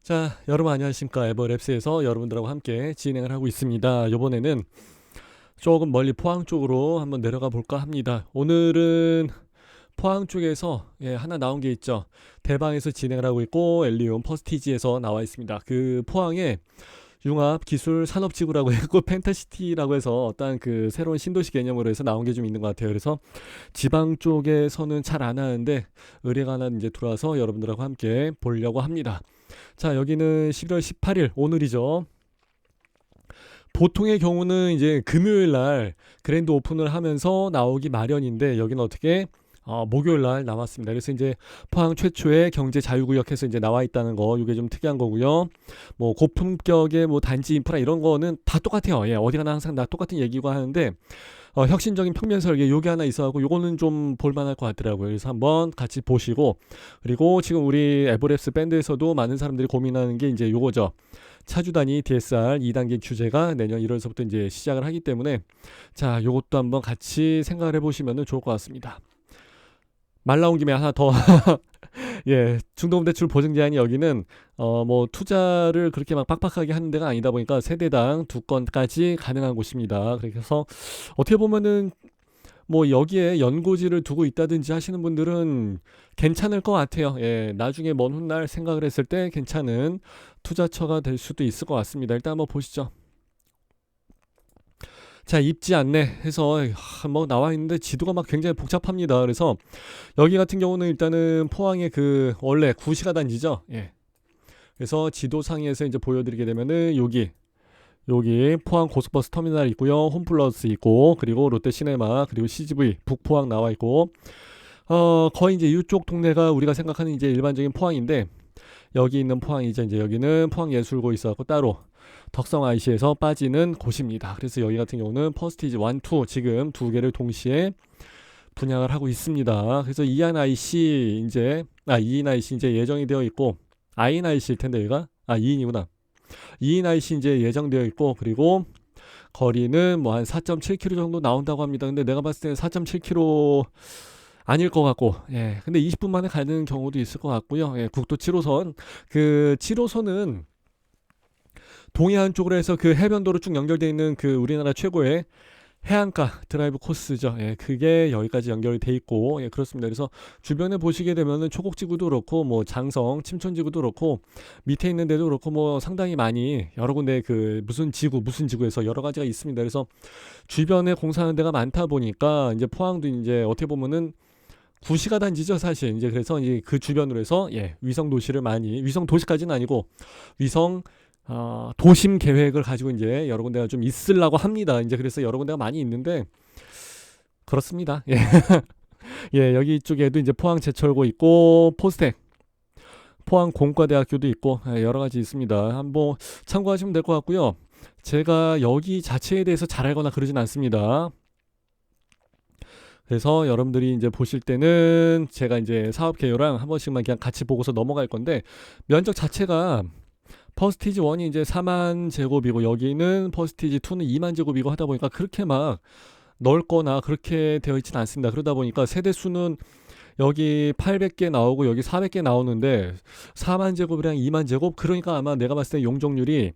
자, 여러분 안녕하십니까. 에버랩스에서 여러분들하고 함께 진행을 하고 있습니다. 이번에는 조금 멀리 포항 쪽으로 한번 내려가 볼까 합니다. 오늘은 포항 쪽에서 하나 나온 게 있죠. 대방에서 진행을 하고 있고 엘리온 퍼스티지에서 나와 있습니다. 그 포항에 융합기술산업지구라고 했고 펜타시티라고 해서 어떤 그 새로운 신도시 개념으로 해서 나온 게 좀 있는 것 같아요. 그래서 지방 쪽에서는 잘 안 하는데 의뢰가 하나 이제 들어와서 여러분들하고 함께 보려고 합니다. 자, 여기는 11월 18일 오늘이죠. 보통의 경우는 이제 금요일 날 그랜드 오픈을 하면서 나오기 마련인데 여기는 어떻게 목요일 날 나왔습니다. 그래서 이제 포항 최초의 경제 자유구역에서 이제 나와 있다는 거, 이게 좀 특이한 거고요. 뭐 고품격의 뭐 단지 인프라 이런 거는 다 똑같아요. 예, 어디 가나 항상 다 똑같은 얘기고 하는데 혁신적인 평면 설계 요게 하나 있어가지고 요거는 좀 볼만할 것 같더라고요. 그래서 한번 같이 보시고, 그리고 지금 우리 에버랩스 밴드에서도 많은 사람들이 고민하는 게 이제 요거죠. 차주 단위 DSR 2단계 규제가 내년 1월서부터 이제 시작을 하기 때문에 자, 요것도 한번 같이 생각을 해보시면 좋을 것 같습니다. 말 나온 김에 하나 더 예, 중도금대출 보증제한이 여기는 뭐 투자를 그렇게 막 빡빡하게 하는 데가 아니다 보니까 세대당 2건까지 가능한 곳입니다. 그래서 어떻게 보면은 뭐 여기에 연고지를 두고 있다든지 하시는 분들은 괜찮을 것 같아요. 예, 나중에 먼 훗날 생각을 했을 때 괜찮은 투자처가 될 수도 있을 것 같습니다. 일단 한번 보시죠. 자, 입지 안내 해서 뭐 나와 있는데 지도가 막 굉장히 복잡합니다. 그래서 여기 같은 경우는 일단은 포항의 그 원래 구시가 단지죠. 예. 그래서 지도상에서 이제 보여드리게 되면은 여기 포항 고속버스 터미널 있고요. 홈플러스 있고, 그리고 롯데시네마, 그리고 CGV 북포항 나와 있고, 거의 이제 이쪽 동네가 우리가 생각하는 이제 일반적인 포항인데, 여기 있는 포항이죠. 이제 여기는 포항예술고 있어갖고 따로 덕성 IC에서 빠지는 곳입니다. 그래서 여기 같은 경우는 퍼스티지 1, 2 지금 두 개를 동시에 분양을 하고 있습니다. 그래서 이안 IC 이제 2인 IC 이제 예정이 되어 있고, 아인 IC일 텐데 얘가 2인이구나. 2인 IC 이제 예정되어 있고, 그리고 거리는 뭐 한 4.7km 정도 나온다고 합니다. 근데 내가 봤을 때는 4.7km 아닐 것 같고, 예. 근데 20분 만에 가는 경우도 있을 것 같고요. 예, 국도 7호선. 그 7호선은 동해안 쪽으로 해서 그 해변도로 쭉 연결되어 있는 그 우리나라 최고의 해안가 드라이브 코스죠. 예, 그게 여기까지 연결이 돼 있고, 예, 그렇습니다. 그래서 주변에 보시게 되면은 초곡지구도 그렇고, 뭐 장성, 침천지구도 그렇고, 밑에 있는 데도 그렇고, 뭐 상당히 많이 여러 군데 그 무슨 지구에서 여러 가지가 있습니다. 그래서 주변에 공사하는 데가 많다 보니까 이제 포항도 이제 어떻게 보면은 구시가 단지죠, 사실. 이제 그래서 이제 그 주변으로 해서 위성 도시를 많이 위성 도시까지는 아니고 위성 도심 계획을 가지고 이제 여러 군데가 좀 있으려고 합니다. 이제 그래서 여러 군데가 많이 있는데 그렇습니다. 예. 예, 여기 쪽에도 이제 포항 제철고 있고 포스텍, 포항 공과대학교도 있고 여러 가지 있습니다. 한번 참고하시면 될 것 같고요. 제가 여기 자체에 대해서 잘 알거나 그러진 않습니다. 그래서 여러분들이 이제 보실 때는 제가 이제 사업 개요랑 한 번씩만 그냥 같이 보고서 넘어갈 건데 면적 자체가 퍼스티지 1이 이제 4만 제곱이고 여기는 퍼스티지 2는 2만 제곱이고 하다 보니까 그렇게 막 넓거나 그렇게 되어 있지는 않습니다. 그러다 보니까 세대 수는 여기 800개 나오고 여기 400개 나오는데 4만 제곱이랑 2만 제곱, 그러니까 아마 내가 봤을 때 용적률이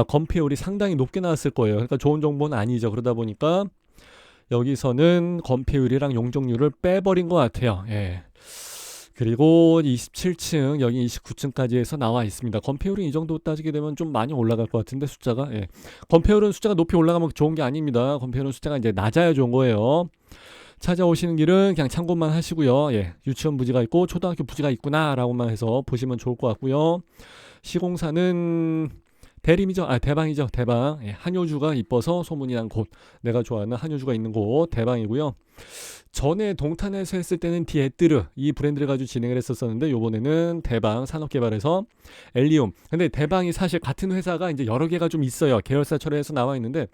건폐율이 상당히 높게 나왔을 거예요. 그러니까 좋은 정보는 아니죠. 그러다 보니까 여기서는 건폐율이랑 용적률을 빼버린 것 같아요. 예. 그리고 27층 여기 29층까지 해서 나와 있습니다. 건폐율이 이 정도 따지게 되면 좀 많이 올라갈 것 같은데 숫자가, 예. 건폐율은 숫자가 높이 올라가면 좋은 게 아닙니다. 건폐율은 숫자가 이제 낮아야 좋은 거예요. 찾아오시는 길은 그냥 참고만 하시고요. 예. 유치원 부지가 있고 초등학교 부지가 있구나라고만 해서 보시면 좋을 것 같고요. 시공사는 대림이죠. 대방이죠. 대방. 예, 한효주가 이뻐서 소문이 난 곳. 내가 좋아하는 한효주가 있는 곳 대방이고요. 전에 동탄에서 했을 때는 디에뜨르 이 브랜드를 가지고 진행을 했었었는데 요번에는 대방 산업개발에서 엘리움. 근데 대방이 사실 같은 회사가 이제 여러 개가 좀 있어요. 계열사처럼 해서 나와 있는데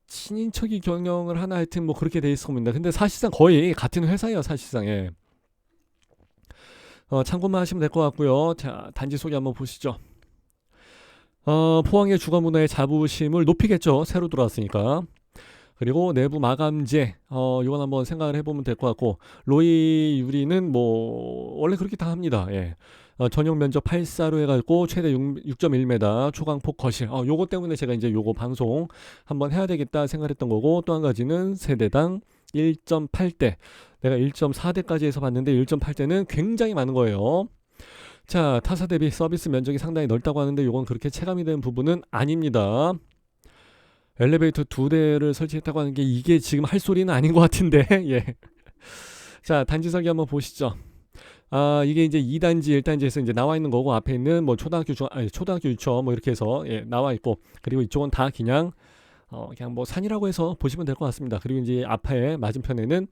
친인척이 경영을 하나, 하여튼 뭐 그렇게 돼 있을 겁니다. 근데 사실상 거의 같은 회사예요. 사실상. 예. 참고만 하시면 될 것 같고요. 자, 단지 소개 한번 보시죠. 포항의 주거 문화의 자부심을 높이겠죠. 새로 들어왔으니까. 그리고 내부 마감재, 이건 한번 생각을 해보면 될 것 같고, 로이 유리는 뭐 원래 그렇게 다 합니다. 예. 전용 면적 84로 해가지고 최대 6.1m 초강폭 거실. 요거 때문에 제가 이제 요거 방송 한번 해야 되겠다 생각했던 거고, 또 한 가지는 세대당 1.8대. 내가 1.4대까지 해서 봤는데 1.8대는 굉장히 많은 거예요. 자, 타사 대비 서비스 면적이 상당히 넓다고 하는데 요건 그렇게 체감이 되는 부분은 아닙니다. 엘리베이터 2대를 설치했다고 하는 게 이게 지금 할 소리는 아닌 것 같은데. 예. 자, 단지 설계 한번 보시죠. 이게 이제 2단지, 1단지에서 이제 나와 있는 거고, 앞에 있는 뭐 초등학교, 초등학교 유치원 뭐 이렇게 해서 예, 나와 있고, 그리고 이쪽은 다 그냥 뭐 산이라고 해서 보시면 될 것 같습니다. 그리고 이제 앞에 맞은편에는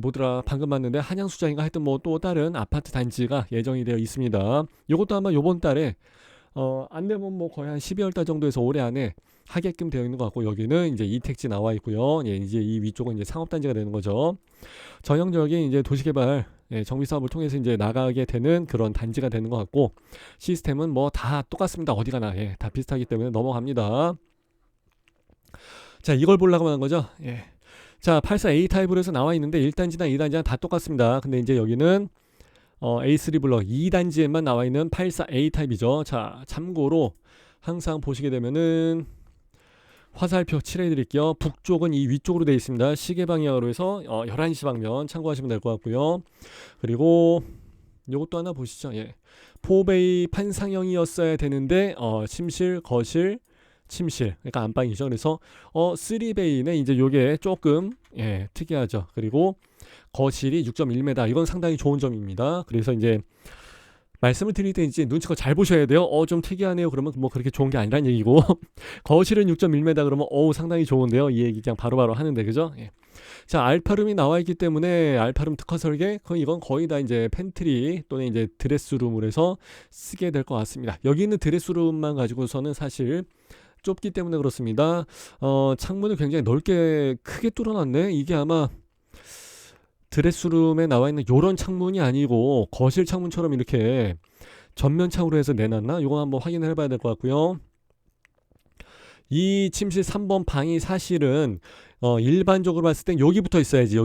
뭐더라 방금 봤는데 한양수장인가 하여튼 뭐 또 다른 아파트 단지가 예정이 되어 있습니다. 이것도 아마 요번 달에 안 되면 뭐 거의 한 12월 달 정도에서 올해 안에 하게끔 되어 있는 것 같고, 여기는 이제 이택지 나와 있고요. 예, 이제 이 위쪽은 이제 상업단지가 되는 거죠. 전형적인 이제 도시개발 정비 사업을 통해서 이제 나가게 되는 그런 단지가 되는 것 같고, 시스템은 뭐 다 똑같습니다. 어디 가나 다 비슷하기 때문에 넘어갑니다. 자, 이걸 보려고 하는 거죠. 예. 자, 84A 타입으로 해서 나와 있는데 1단지나 2단지나 다 똑같습니다. 근데 이제 여기는 A3 블럭 2단지에만 나와 있는 84A 타입이죠. 자, 참고로 항상 보시게 되면은 화살표 칠해 드릴게요. 북쪽은 이 위쪽으로 되어 있습니다. 시계 방향으로 해서 11시 방면 참고하시면 될 것 같고요. 그리고 요것도 하나 보시죠. 예. 4베이 판상형이었어야 되는데 침실, 거실, 침실, 그러니까 안방이죠. 그래서 3베이는 이제 요게 조금 특이하죠. 그리고 거실이 6.1m, 이건 상당히 좋은 점입니다. 그래서 이제 말씀을 드릴 때 이제 눈치껏 잘 보셔야 돼요. 좀 특이하네요. 그러면 뭐 그렇게 좋은 게 아니란 얘기고, 거실은 6.1m 그러면 상당히 좋은데요. 이 얘기 그냥 바로바로 하는데, 그죠? 예. 자, 알파룸이 나와 있기 때문에 알파룸 특화 설계, 이건 거의 다 이제 팬트리 또는 이제 드레스룸으로 해서 쓰게 될 것 같습니다. 여기 있는 드레스룸만 가지고서는 사실 좁기 때문에 그렇습니다. 창문을 굉장히 넓게 크게 뚫어놨네. 이게 아마 드레스룸에 나와 있는 요런 창문이 아니고 거실 창문처럼 이렇게 전면 창으로 해서 내놨나? 이거 한번 확인을 해봐야 될 것 같고요. 이 침실 3번 방이 사실은 일반적으로 봤을 땐 여기 붙어 있어야지.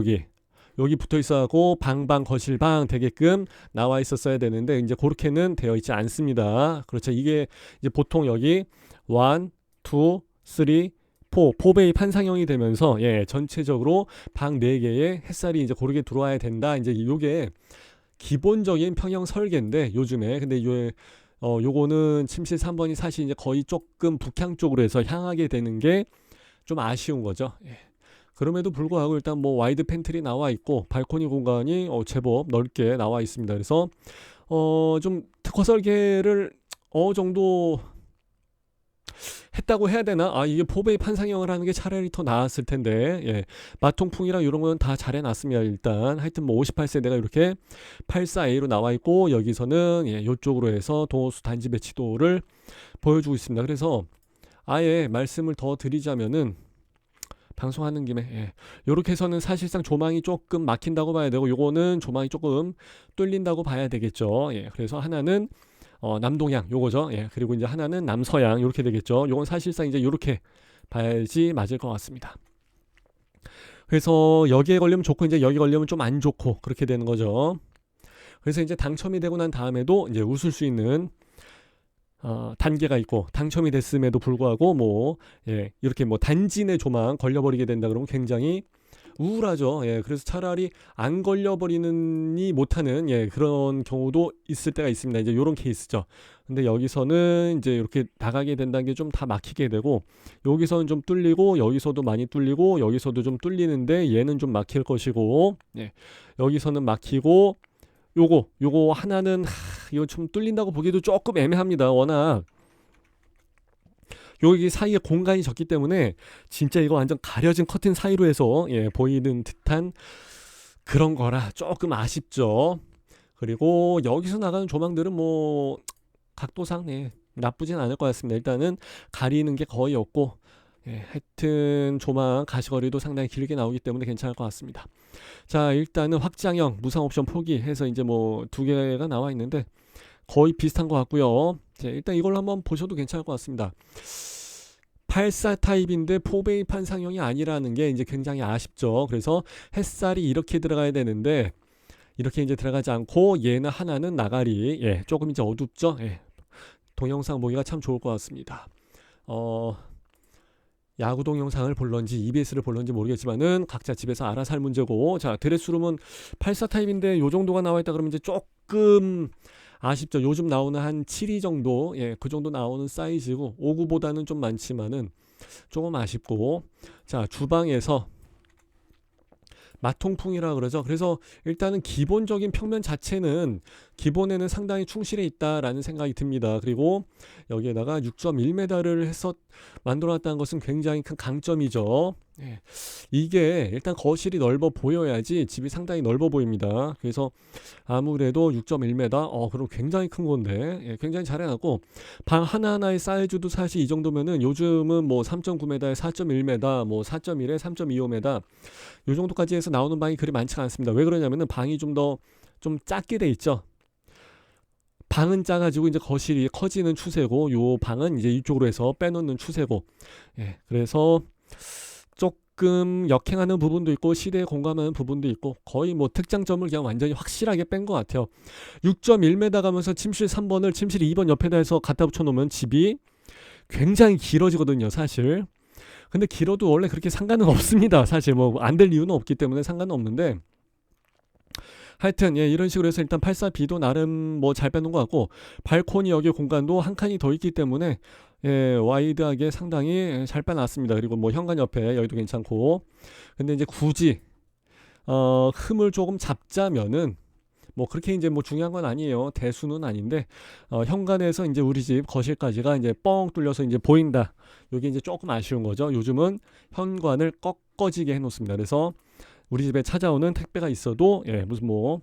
여기 붙어 있어하고 방방 거실방 되게끔 나와 있었어야 되는데 이제 그렇게는 되어 있지 않습니다. 그렇죠. 이게 이제 보통 여기 1, 2, 3, 4베이 판상형이 되면서 전체적으로 방 4개에 햇살이 이제 고르게 들어와야 된다. 이제 요게 기본적인 평형 설계인데 요즘에, 근데 요거는 침실 3번이 사실 이제 거의 조금 북향 쪽으로 해서 향하게 되는 게 좀 아쉬운 거죠. 그럼에도 불구하고 일단 뭐 와이드 팬트리 나와 있고 발코니 공간이 제법 넓게 나와 있습니다. 그래서 좀 특허 설계를 정도 했다고 해야 되나? 이게 4베이 판상형을 하는 게 차라리 더 나았을 텐데, 마통풍이랑 이런 건 다 잘 해놨습니다. 일단 하여튼 뭐 58세대가 이렇게 84A로 나와 있고, 여기서는 이쪽으로 해서 동호수 단지 배치도를 보여주고 있습니다. 그래서 아예 말씀을 더 드리자면은 방송하는 김에 요렇게 해서는 사실상 조망이 조금 막힌다고 봐야 되고, 요거는 조망이 조금 뚫린다고 봐야 되겠죠. 그래서 하나는 남동향 요거죠. 그리고 이제 하나는 남서향 이렇게 되겠죠. 요건 사실상 이제 요렇게 봐야지 맞을 것 같습니다. 그래서 여기에 걸리면 좋고 이제 여기 걸리면 좀 안 좋고 그렇게 되는 거죠. 그래서 이제 당첨이 되고 난 다음에도 이제 웃을 수 있는 단계가 있고, 당첨이 됐음에도 불구하고 뭐 이렇게 뭐 단지 내 조망 걸려버리게 된다 그러면 굉장히 우울하죠. 그래서 차라리 안 걸려버리느니 못하는 그런 경우도 있을 때가 있습니다. 이제 이런 케이스죠. 근데 여기서는 이제 이렇게 나가게 된다는 게 좀 다 막히게 되고, 여기서는 좀 뚫리고 여기서도 많이 뚫리고 여기서도 좀 뚫리는데 얘는 좀 막힐 것이고, 여기서는 막히고 요거 하나는 이거 좀 뚫린다고 보기도 조금 애매합니다. 워낙 여기 사이에 공간이 적기 때문에 진짜 이거 완전 가려진 커튼 사이로 해서 보이는 듯한 그런 거라 조금 아쉽죠. 그리고 여기서 나가는 조망들은 뭐 각도상 나쁘진 않을 것 같습니다. 일단은 가리는 게 거의 없고, 하여튼 조망 가시거리도 상당히 길게 나오기 때문에 괜찮을 것 같습니다. 자, 일단은 확장형 무상 옵션 포기해서 이제 뭐 2개가 나와 있는데 거의 비슷한 것 같고요. 자, 일단 이걸로 한번 보셔도 괜찮을 것 같습니다. 84 타입인데 4베이 판상형이 아니라는 게 이제 굉장히 아쉽죠. 그래서 햇살이 이렇게 들어가야 되는데 이렇게 이제 들어가지 않고 얘는 하나는 나가리. 예, 조금 이제 어둡죠. 예, 동영상 보기가 참 좋을 것 같습니다. 야구 동영상을 볼런지 EBS를 볼런지 모르겠지만은 각자 집에서 알아서 할 문제고. 자, 드레스룸은 84 타입인데 요 정도가 나와 있다 그러면 이제 조금 아쉽죠. 요즘 나오는 한 72 정도, 예, 그 정도 나오는 사이즈고 59보다는 좀 많지만은 조금 아쉽고. 자, 주방에서 마통풍이라 그러죠. 그래서 일단은 기본적인 평면 자체는 기본에는 상당히 충실해 있다라는 생각이 듭니다. 그리고 여기에다가 6.1m를 해서 만들어놨다는 것은 굉장히 큰 강점이죠. 예. 이게 일단 거실이 넓어 보여야지 집이 상당히 넓어 보입니다. 그래서 아무래도 6.1m, 그럼 굉장히 큰 건데, 예, 굉장히 잘 해놨고, 방 하나하나의 사이즈도 사실 이 정도면은 요즘은 뭐 3.9m에 4.1m, 뭐 4.1에 3.25m 요 정도까지 해서 나오는 방이 그리 많지가 않습니다. 왜 그러냐면은 방이 좀 더 좀 작게 돼 있죠. 방은 작아지고 이제 거실이 커지는 추세고, 요 방은 이제 이쪽으로 해서 빼놓는 추세고. 예, 그래서 조금 역행하는 부분도 있고 시대에 공감하는 부분도 있고 거의 뭐 특장점을 그냥 완전히 확실하게 뺀 것 같아요. 6.1m 가면서 침실 3번을 침실 2번 옆에다 해서 갖다 붙여 놓으면 집이 굉장히 길어지거든요, 사실. 근데 길어도 원래 그렇게 상관은 없습니다. 사실 뭐 안 될 이유는 없기 때문에 상관은 없는데, 하여튼 예, 이런 식으로 해서 일단 84B도 나름 뭐 잘 빼놓은 것 같고, 발코니 여기 공간도 한 칸이 더 있기 때문에 예, 와이드하게 상당히 잘 빼놨습니다. 그리고 뭐 현관 옆에 여기도 괜찮고. 근데 이제 굳이 흠을 조금 잡자면은 뭐 그렇게 이제 뭐 중요한 건 아니에요. 대수는 아닌데, 현관에서 이제 우리 집 거실까지가 이제 뻥 뚫려서 이제 보인다. 요게 이제 조금 아쉬운 거죠. 요즘은 현관을 꺾어지게 해놓습니다. 그래서 우리 집에 찾아오는 택배가 있어도 예, 무슨 뭐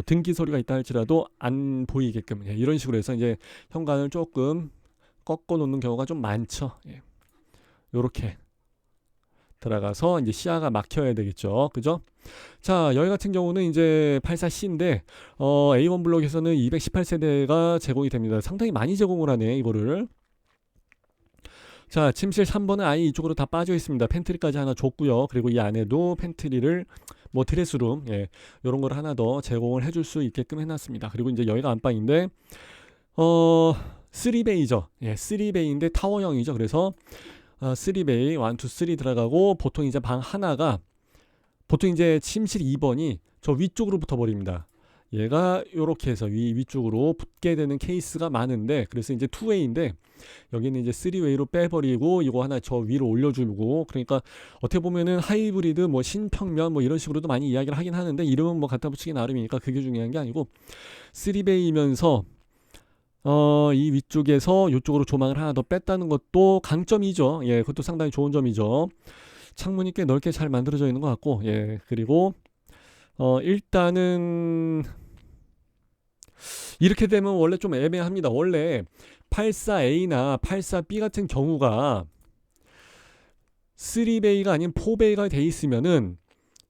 등기 소리가 있다 할지라도 안 보이게끔, 예, 이런 식으로 해서 이제 현관을 조금 꺾어 놓는 경우가 좀 많죠. 예. 요렇게 들어가서 이제 시야가 막혀야 되겠죠. 그죠? 자, 여기 같은 경우는 이제 84C인데 A1 블록에서는 218세대가 제공이 됩니다. 상당히 많이 제공을 하네, 이거를. 자, 침실 3번은 아예 이쪽으로 다 빠져 있습니다. 팬트리까지 하나 줬고요. 그리고 이 안에도 팬트리를 뭐 드레스룸, 예, 요런 걸 하나 더 제공을 해줄 수 있게끔 해놨습니다. 그리고 이제 여기가 안방인데 3베이죠. 예, 3베이인데 타워형이죠. 그래서 3베이 1, 2, 3 들어가고, 보통 이제 방 하나가 보통 이제 침실 2번이 저 위쪽으로 붙어버립니다. 얘가 요렇게 해서 위쪽으로 붙게 되는 케이스가 많은데, 그래서 이제 2웨이인데 여기는 이제 3웨이로 빼버리고 이거 하나 저 위로 올려주고. 그러니까 어떻게 보면은 하이브리드 뭐 신평면 뭐 이런 식으로도 많이 이야기를 하긴 하는데, 이름은 뭐 갖다 붙이기 나름이니까 그게 중요한 게 아니고, 3베이면서 이 위쪽에서 이쪽으로 조망을 하나 더 뺐다는 것도 강점이죠. 예, 그것도 상당히 좋은 점이죠. 창문이 꽤 넓게 잘 만들어져 있는 것 같고, 예, 그리고 일단은 이렇게 되면 원래 좀 애매합니다. 원래 84A나 84B 같은 경우가 3베이가 아닌 4베이가 돼 있으면은,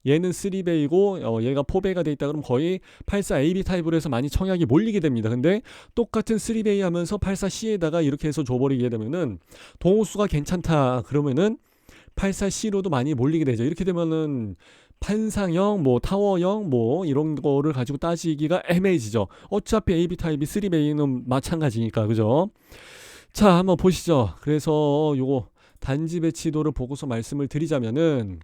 얘는 3베이고 얘가 4베이가 돼 있다 그러면 거의 84AB 타입으로 해서 많이 청약이 몰리게 됩니다. 근데 똑같은 3베이 하면서 84C에다가 이렇게 해서 줘버리게 되면은 동호수가 괜찮다 그러면은 84C로도 많이 몰리게 되죠. 이렇게 되면은 판상형, 뭐 타워형, 뭐 이런 거를 가지고 따지기가 애매해지죠. 어차피 AB 타입이 3베이는 마찬가지니까, 그죠? 자, 한번 보시죠. 그래서 요거 단지 배치도를 보고서 말씀을 드리자면은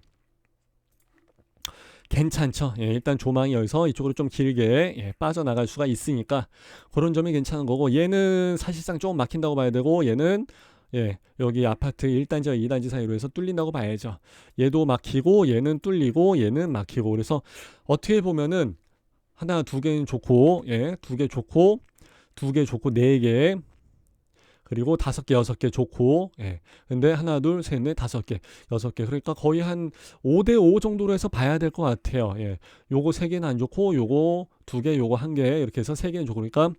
괜찮죠. 예, 일단 조망이 여기서 이쪽으로 좀 길게, 예, 빠져나갈 수가 있으니까 그런 점이 괜찮은 거고, 얘는 사실상 조금 막힌다고 봐야 되고, 얘는 예, 여기 아파트 1단지와 2단지 사이로 해서 뚫린다고 봐야죠. 얘도 막히고 얘는 뚫리고 얘는 막히고. 그래서 어떻게 보면은 하나 두 개는 좋고, 예, 두 개 좋고, 두 개 좋고, 네 개, 그리고 5개, 6개 좋고, 예. 근데 하나, 둘, 셋, 넷, 5개, 6개. 그러니까 거의 한 5대5 정도로 해서 봐야 될 것 같아요. 예. 요거 3개는 안 좋고, 요거 2개, 요거 1개, 이렇게 해서 3개는 좋고. 그러니까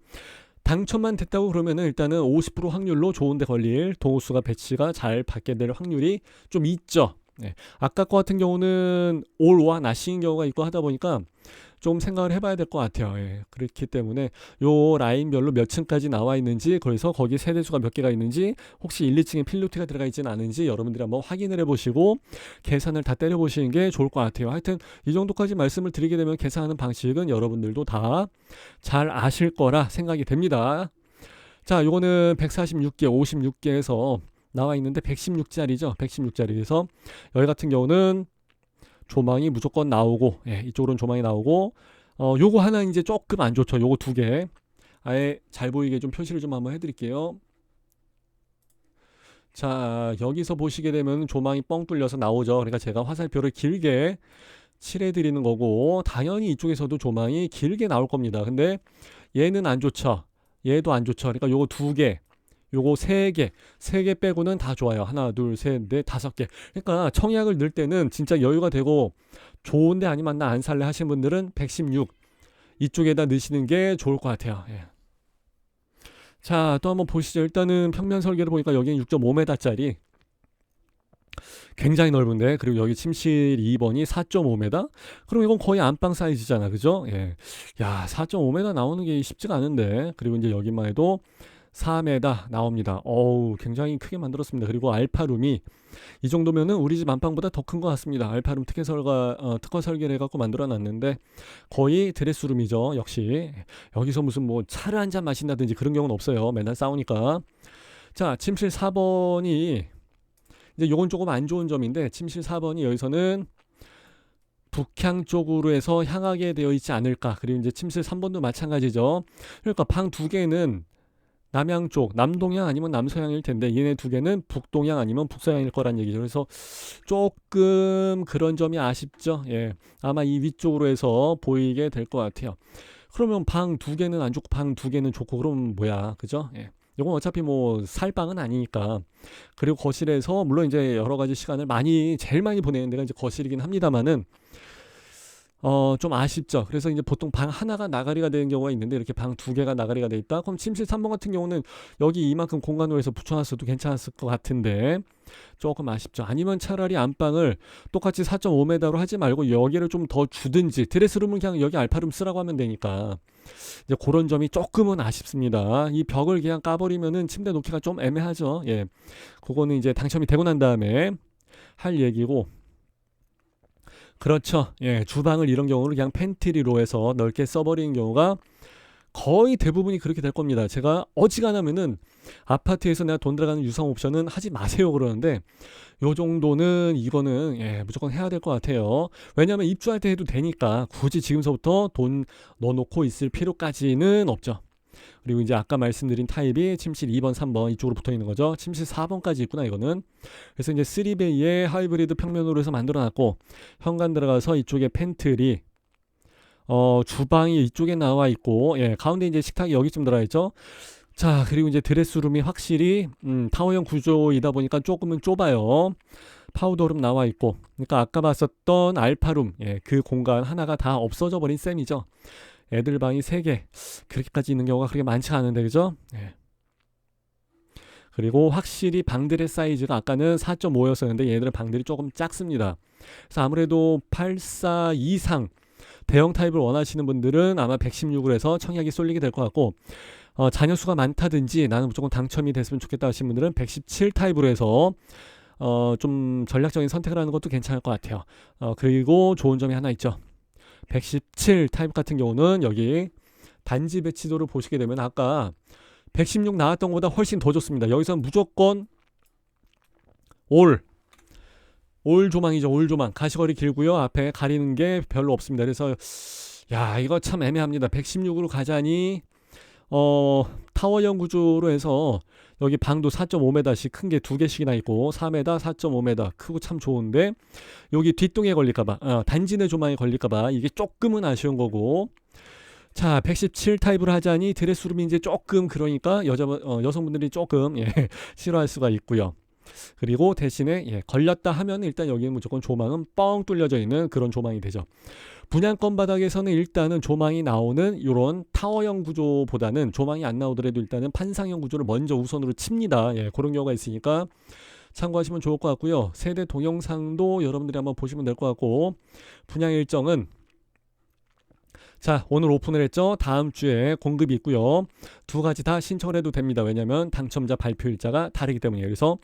당첨만 됐다고 그러면은 일단은 50% 확률로 좋은데 걸릴 동호수가 배치가 잘 받게 될 확률이 좀 있죠. 네. 아까 거 같은 경우는 올와 나싱인 경우가 있고 하다 보니까 좀 생각을 해봐야 될 것 같아요. 예. 그렇기 때문에 요 라인별로 몇 층까지 나와 있는지, 그래서 거기 세대수가 몇 개가 있는지, 혹시 1, 2층에 필로티가 들어가 있지는 않은지 여러분들이 한번 확인을 해보시고 계산을 다 때려보시는 게 좋을 것 같아요. 하여튼 이 정도까지 말씀을 드리게 되면 계산하는 방식은 여러분들도 다 잘 아실 거라 생각이 됩니다. 자, 요거는 146개, 56개에서 나와 있는데 116짜리죠. 116짜리에서 여기 같은 경우는 조망이 무조건 나오고, 예, 이쪽으로는 조망이 나오고, 요거 하나 이제 조금 안 좋죠. 요거 두 개. 아예 잘 보이게 좀 표시를 좀 한번 해드릴게요. 자, 여기서 보시게 되면 조망이 뻥 뚫려서 나오죠. 그러니까 제가 화살표를 길게 칠해드리는 거고, 당연히 이쪽에서도 조망이 길게 나올 겁니다. 근데 얘는 안 좋죠. 얘도 안 좋죠. 그러니까 요거 두 개, 요거 세 개 빼고는 다 좋아요. 하나, 둘, 셋, 넷, 다섯 개. 그러니까 청약을 넣을 때는 진짜 여유가 되고 좋은데 아니면 나 안 살래 하시는 분들은 116 이쪽에다 넣으시는 게 좋을 것 같아요. 예. 자, 또 한번 보시죠. 일단은 평면 설계를 보니까 여기는 6.5m짜리 굉장히 넓은데, 그리고 여기 침실 2번이 4.5m. 그럼 이건 거의 안방 사이즈잖아, 그죠? 예. 야, 4.5m 나오는 게 쉽지가 않은데. 그리고 이제 여기만 해도 4m 나옵니다. 어우, 굉장히 크게 만들었습니다. 그리고 알파룸이 이 정도면은 우리 집 안방보다 더 큰 것 같습니다. 알파룸 특허 설계를 해갖고 만들어놨는데 거의 드레스룸이죠. 역시 여기서 무슨 뭐 차를 한 잔 마신다든지 그런 경우는 없어요. 맨날 싸우니까. 자, 침실 4번이 이제 요건 조금 안 좋은 점인데, 침실 4번이 여기서는 북향 쪽으로 해서 향하게 되어 있지 않을까. 그리고 이제 침실 3번도 마찬가지죠. 그러니까 방 두 개는 남향 쪽, 남동향 아니면 남서향일 텐데 얘네 두 개는 북동향 아니면 북서향일 거란 얘기죠. 그래서 조금 그런 점이 아쉽죠. 예, 아마 이 위쪽으로 해서 보이게 될 것 같아요. 그러면 방 두 개는 안 좋고 방 두 개는 좋고, 그럼 뭐야, 그죠? 예. 이건 어차피 뭐 살 방은 아니니까. 그리고 거실에서 물론 이제 여러 가지 시간을 제일 많이 보내는 데가 이제 거실이긴 합니다만은 좀 아쉽죠. 그래서 이제 보통 방 하나가 나가리가 되는 경우가 있는데, 이렇게 방 두 개가 나가리가 돼 있다. 그럼 침실 3번 같은 경우는 여기 이만큼 공간으로 해서 붙여놨어도 괜찮았을 것 같은데 조금 아쉽죠. 아니면 차라리 안방을 똑같이 4.5m로 하지 말고 여기를 좀 더 주든지, 드레스룸은 그냥 여기 알파룸 쓰라고 하면 되니까. 이제 그런 점이 조금은 아쉽습니다. 이 벽을 그냥 까버리면은 침대 놓기가 좀 애매하죠. 예, 그거는 이제 당첨이 되고 난 다음에 할 얘기고. 그렇죠. 예, 주방을 이런 경우는 그냥 팬트리로 해서 넓게 써버리는 경우가 거의 대부분이 그렇게 될 겁니다. 제가 어지간하면은 아파트에서 내가 돈 들어가는 유상 옵션은 하지 마세요 그러는데, 요 정도는 이거는 예, 무조건 해야 될 것 같아요. 왜냐하면 입주할 때 해도 되니까 굳이 지금서부터 돈 넣어놓고 있을 필요까지는 없죠. 그리고 이제 아까 말씀드린 타입이 침실 2번, 3번 이쪽으로 붙어 있는 거죠. 침실 4번까지 있구나 이거는. 그래서 이제 3베이의 하이브리드 평면으로 해서 만들어놨고, 현관 들어가서 이쪽에 팬트리, 주방이 이쪽에 나와 있고, 예, 가운데 이제 식탁이 여기쯤 들어가 있죠. 자, 그리고 이제 드레스룸이 확실히 타워형 구조이다 보니까 조금은 좁아요. 파우더룸 나와 있고, 그러니까 아까 봤었던 알파룸, 예, 그 공간 하나가 다 없어져 버린 셈이죠. 애들 방이 3개 그렇게까지 있는 경우가 그렇게 많지 않은데, 그죠? 예. 그리고 확실히 방들의 사이즈가 아까는 4.5였었는데 얘들은 방들이 조금 작습니다. 그래서 아무래도 84 이상 대형 타입을 원하시는 분들은 아마 116으로 해서 청약이 쏠리게 될 것 같고, 자녀 수가 많다든지 나는 무조건 당첨이 됐으면 좋겠다 하시는 분들은 117 타입으로 해서 좀 전략적인 선택을 하는 것도 괜찮을 것 같아요. 그리고 좋은 점이 하나 있죠. 117 타입 같은 경우는 여기 단지 배치도를 보시게 되면 아까 116 나왔던 것보다 훨씬 더 좋습니다. 여기서는 무조건 올 조망이죠. 올 조망. 가시거리 길고요. 앞에 가리는 게 별로 없습니다. 그래서 야, 이거 참 애매합니다. 116으로 가자니 타워형 구조로 해서 여기 방도 4.5m씩 큰 게 2개씩이나 있고 4m, 4.5m 크고 참 좋은데, 여기 뒷동에 걸릴까봐, 단지 내 조망에 걸릴까봐 이게 조금은 아쉬운 거고. 자, 117 타입으로 하자니 드레스룸이 이제 조금, 그러니까 여성분들이 조금 예, 싫어할 수가 있고요. 그리고 대신에 예, 걸렸다 하면 일단 여기는 무조건 조망은 뻥 뚫려져 있는 그런 조망이 되죠. 분양권 바닥에서는 일단은 조망이 나오는 이런 타워형 구조보다는 조망이 안 나오더라도 일단은 판상형 구조를 먼저 우선으로 칩니다. 예, 그런 경우가 있으니까 참고하시면 좋을 것 같고요. 세대 동영상도 여러분들이 한번 보시면 될 것 같고, 분양 일정은 자, 오늘 오픈을 했죠. 다음 주에 공급이 있고요. 두 가지 다 신청을 해도 됩니다. 왜냐면 당첨자 발표 일자가 다르기 때문이에요. 그래서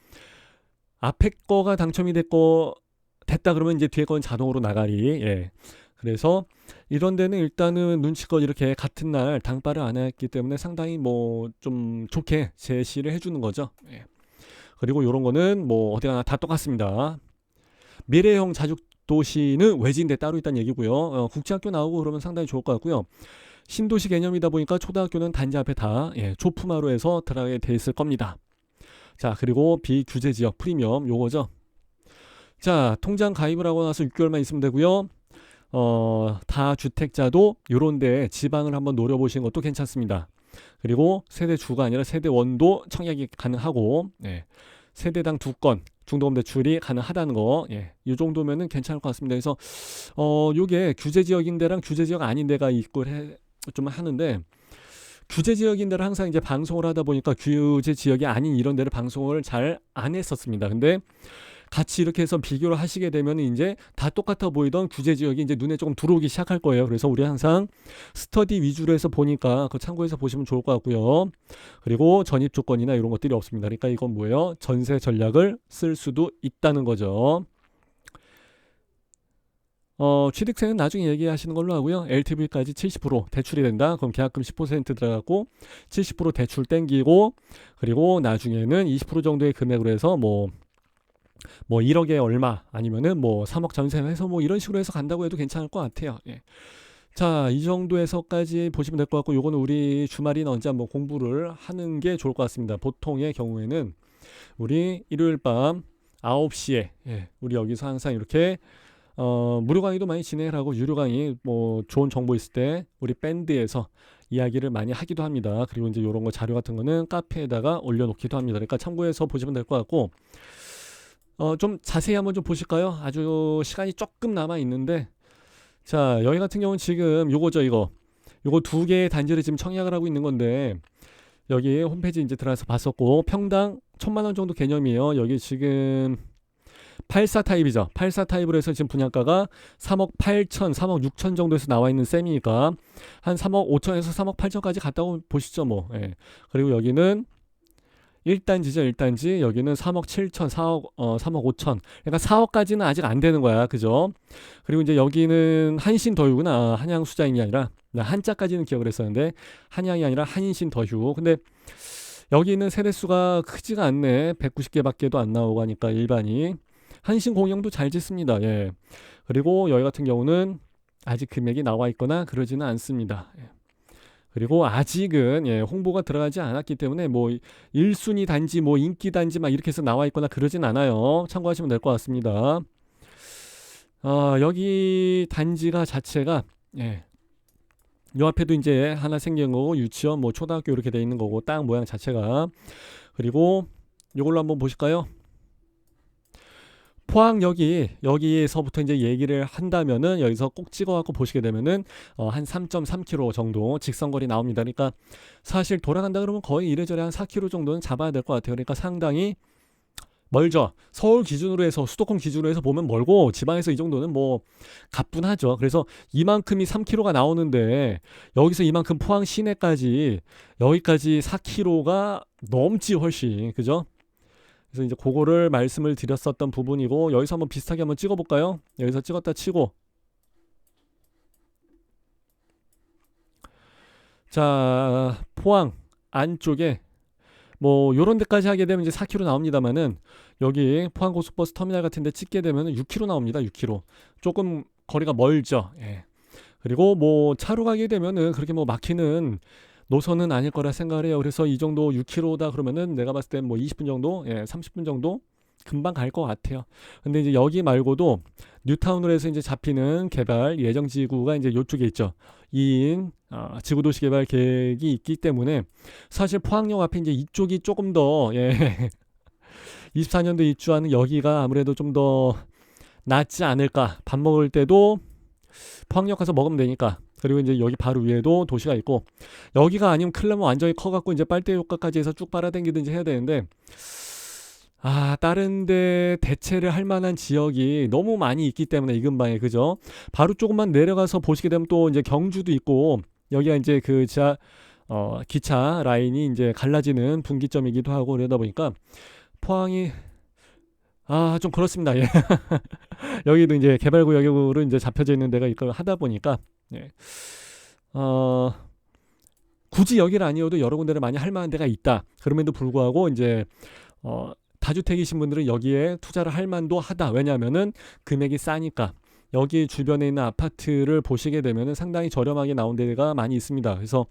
앞에 거가 당첨이 됐다 그러면 이제 뒤에 건 자동으로 나가리. 예. 그래서 이런 데는 일단은 눈치껏 이렇게 같은 날 당발을 안 했기 때문에 상당히 뭐 좀 좋게 제시를 해주는 거죠. 예. 그리고 이런 거는 뭐 어디 가나 다 똑같습니다. 미래형 자주 도시는 외진데 따로 있다는 얘기고요. 국제학교 나오고 그러면 상당히 좋을 것 같고요. 신도시 개념이다 보니까 초등학교는 단지 앞에 다 조품화로 해서 들어가게 돼 있을 겁니다. 자, 그리고 비규제 지역 프리미엄 요거죠. 자, 통장 가입을 하고 나서 6개월만 있으면 되고요. 다주택자도 요런데 지방을 한번 노려보시는 것도 괜찮습니다. 그리고 세대주가 아니라 세대원도 청약이 가능하고, 세대당 2건 중도금 대출이 가능하다는 거, 이 정도면은 괜찮을 것 같습니다. 그래서 요게 규제 지역인 데랑 규제 지역 아닌 데가 있고 좀 하는데, 규제 지역인 데를 항상 이제 방송을 하다 보니까 규제 지역이 아닌 이런 데를 방송을 잘 안 했었습니다. 근데 같이 이렇게 해서 비교를 하시게 되면 이제 다 똑같아 보이던 규제 지역이 이제 눈에 조금 들어오기 시작할 거예요. 그래서 우리 항상 스터디 위주로 해서 보니까 그 참고해서 보시면 좋을 것 같고요. 그리고 전입 조건이나 이런 것들이 없습니다. 그러니까 이건 뭐예요? 전세 전략을 쓸 수도 있다는 거죠. 취득세는 나중에 얘기하시는 걸로 하고요. LTV까지 70% 대출이 된다. 그럼 계약금 10% 들어가고 70% 대출 땡기고, 그리고 나중에는 20% 정도의 금액으로 해서 뭐 1억에 얼마 아니면은 뭐 3억 전세해서 뭐 이런 식으로 해서 간다고 해도 괜찮을 것 같아요. 자, 이 정도에서까지 보시면 될 것 같고, 요거는 우리 주말이나 언제 한번 공부를 하는 게 좋을 것 같습니다. 보통의 경우에는 우리 일요일 밤 9시에 우리 여기서 항상 이렇게 무료 강의도 많이 진행을 하고, 유료 강의 뭐 좋은 정보 있을 때 우리 밴드에서 이야기를 많이 하기도 합니다. 그리고 이제 이런 거 자료 같은 거는 카페에다가 올려놓기도 합니다. 그러니까 참고해서 보시면 될 것 같고, 좀 자세히 한번 좀 보실까요? 아주 시간이 조금 남아 있는데, 자, 여기 같은 경우는 지금 요거죠, 요거 2개의 단지를 지금 청약을 하고 있는 건데, 여기 홈페이지 이제 들어가서 봤었고, 평당 1,000만 원 정도 개념이에요. 여기 지금 84 타입이죠. 84 타입으로 해서 지금 분양가가 3억 8천, 3억 6천 정도에서 나와 있는 셈이니까 한 3억 5천에서 3억 8천까지 갔다고 보시죠, 뭐. 그리고 여기는 1단지죠, 1단지. 여기는 3억 7천, 3억 5천. 그러니까 4억까지는 아직 안 되는 거야. 그죠? 그리고 이제 여기는 한신더휴구나. 한양수자인이 아니라, 나 한자까지는 기억을 했었는데, 한양이 아니라 한신더휴. 근데 여기는 세대수가 크지가 않네. 190개밖에도 안 나오고 하니까 일반이. 한신공영도 잘 짓습니다. 그리고 여기 같은 경우는 아직 금액이 나와 있거나 그러지는 않습니다. 그리고 아직은 홍보가 들어가지 않았기 때문에 뭐 1순위 단지, 뭐 인기 단지 막 이렇게 해서 나와 있거나 그러진 않아요. 참고하시면 될 것 같습니다. 여기 단지가 자체가 요 앞에도 이제 하나 생긴 거고, 유치원, 뭐 초등학교 이렇게 돼 있는 거고, 땅 모양 자체가. 그리고 요걸로 한번 보실까요? 포항역에서부터 이제 얘기를 한다면은, 여기서 꼭 찍어갖고 보시게 되면은 한 3.3km 정도 직선거리 나옵니다. 그러니까 사실 돌아간다 그러면 거의 이래저래 한 4km 정도는 잡아야 될 것 같아요. 그러니까 상당히 멀죠. 서울 기준으로 해서, 수도권 기준으로 해서 보면 멀고, 지방에서 이 정도는 뭐 가뿐하죠. 그래서 이만큼이 3km가 나오는데, 여기서 이만큼 포항 시내까지 여기까지 4km가 넘지 훨씬, 그죠? 그래서 이제 그거를 말씀을 드렸었던 부분이고, 여기서 한번 비슷하게 한번 찍어볼까요? 여기서 찍었다 치고, 자, 포항 안쪽에 뭐 요런 데까지 하게 되면 이제 4km 나옵니다만은, 여기 포항 고속버스 터미널 같은 데 찍게 되면 6km 나옵니다. 6km. 조금 거리가 멀죠. 그리고 뭐 차로 가게 되면은 그렇게 뭐 막히는 노선은 아닐 거라 생각을 해요. 그래서 이 정도 6km다 그러면은 내가 봤을 때 뭐 20분 정도, 30분 정도 금방 갈 것 같아요. 근데 이제 여기 말고도 뉴타운으로 해서 이제 잡히는 개발 예정 지구가 이제 요쪽에 있죠. 2인 지구도시 개발 계획이 있기 때문에, 사실 포항역 앞에 이제 이쪽이 조금 더 24년도 입주하는 여기가 아무래도 좀 더 낫지 않을까. 밥 먹을 때도 포항역 가서 먹으면 되니까. 그리고 이제 여기 바로 위에도 도시가 있고, 여기가 아니면 클레모 완전히 커갖고 이제 빨대 효과까지 해서 쭉 빨아당기든지 해야 되는데, 다른 데 대체를 할 만한 지역이 너무 많이 있기 때문에 이 근방에 그죠? 바로 조금만 내려가서 보시게 되면 또 이제 경주도 있고 여기가 이제 그 기차 라인이 이제 갈라지는 분기점이기도 하고 그러다 보니까 포항이 좀 그렇습니다. 예. 여기도 이제 개발구역으로 이제 잡혀져 있는 데가 있고 하다 보니까 예. 어, 굳이 여기를 아니어도 여러 군데를 많이 할 만한 데가 있다. 그럼에도 불구하고 이제 다주택이신 분들은 여기에 투자를 할 만도 하다. 왜냐하면은 금액이 싸니까. 여기 주변에 있는 아파트를 보시게 되면은 상당히 저렴하게 나온 데가 많이 있습니다. 그래서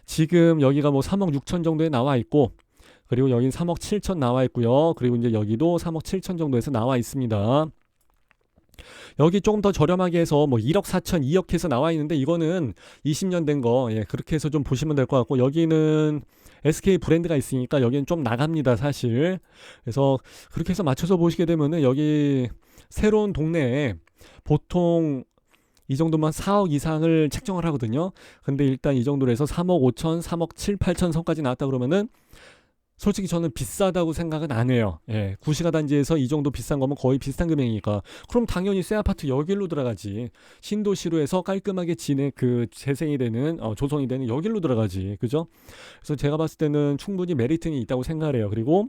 지금 여기가 뭐 3억 6천 정도에 나와 있고, 그리고 여긴 3억 7천 나와 있고요. 그리고 이제 여기도 3억 7천 정도에서 나와 있습니다. 여기 조금 더 저렴하게 해서 뭐 1억 4천, 2억 해서 나와 있는데 이거는 20년 된 거, 예, 그렇게 해서 좀 보시면 될 것 같고, 여기는 SK 브랜드가 있으니까 여기는 좀 나갑니다, 사실. 그래서 그렇게 해서 맞춰서 보시게 되면은 여기 새로운 동네에 보통 이 정도만 4억 이상을 책정을 하거든요. 근데 일단 이 정도로 해서 3억 5천, 3억 7, 8천 선까지 나왔다 그러면은 솔직히 저는 비싸다고 생각은 안 해요. 예, 구시가 단지에서 이 정도 비싼 거면 거의 비슷한 금액이니까. 그럼 당연히 새 아파트 여길로 들어가지. 신도시로 해서 깔끔하게 재생이 되는, 조성이 되는 여길로 들어가지. 그죠? 그래서 제가 봤을 때는 충분히 메리트는 있다고 생각을 해요. 그리고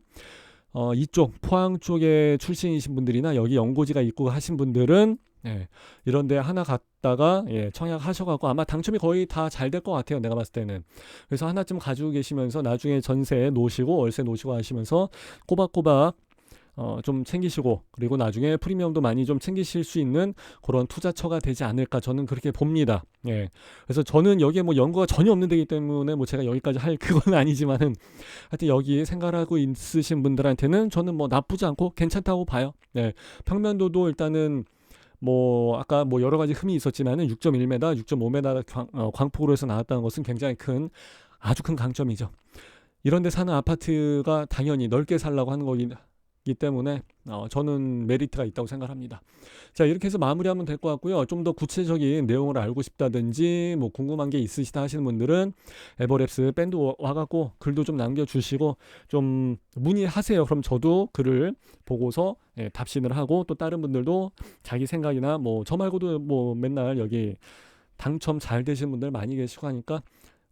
이쪽 포항 쪽에 출신이신 분들이나 여기 연고지가 있고 하신 분들은 예, 이런 데 하나 갔다가 예, 청약하셔갖고 아마 당첨이 거의 다 잘 될 것 같아요. 내가 봤을 때는. 그래서 하나쯤 가지고 계시면서 나중에 전세 놓으시고 월세 놓으시고 하시면서 꼬박꼬박 좀 챙기시고 그리고 나중에 프리미엄도 많이 좀 챙기실 수 있는 그런 투자처가 되지 않을까 저는 그렇게 봅니다. 예. 그래서 저는 여기에 뭐 연구가 전혀 없는 데이기 때문에 뭐 제가 여기까지 할 그건 아니지만은 하여튼 여기 생각하고 있으신 분들한테는 저는 뭐 나쁘지 않고 괜찮다고 봐요. 예. 평면도도 일단은 뭐 아까 뭐 여러 가지 흠이 있었지만은 6.1m, 6.5m 광폭으로 해서 나왔다는 것은 굉장히 아주 큰 강점이죠. 이런 데 사는 아파트가 당연히 넓게 살라고 하는 거기 때문에 저는 메리트가 있다고 생각합니다. 자, 이렇게 해서 마무리하면 될 것 같고요. 좀 더 구체적인 내용을 알고 싶다든지 뭐 궁금한 게 있으시다 하시는 분들은 에버랩스 밴드 와갖고 글도 좀 남겨주시고 좀 문의하세요. 그럼 저도 글을 보고서 예, 답신을 하고 또 다른 분들도 자기 생각이나 뭐 저 말고도 뭐 맨날 여기 당첨 잘 되시는 분들 많이 계시고 하니까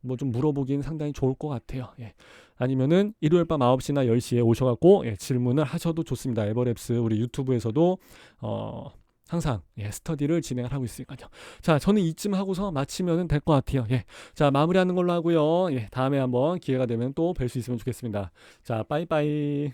뭐 좀 물어보기는 상당히 좋을 것 같아요. 예. 아니면은 일요일 밤 9시나 10시에 오셔갖고 예, 질문을 하셔도 좋습니다. 에버랩스 우리 유튜브에서도 항상 예, 스터디를 진행을 하고 있으니까요. 자, 저는 이쯤 하고서 마치면 될 것 같아요. 예. 자, 마무리하는 걸로 하고요. 예, 다음에 한번 기회가 되면 또 뵐 수 있으면 좋겠습니다. 자, 빠이빠이.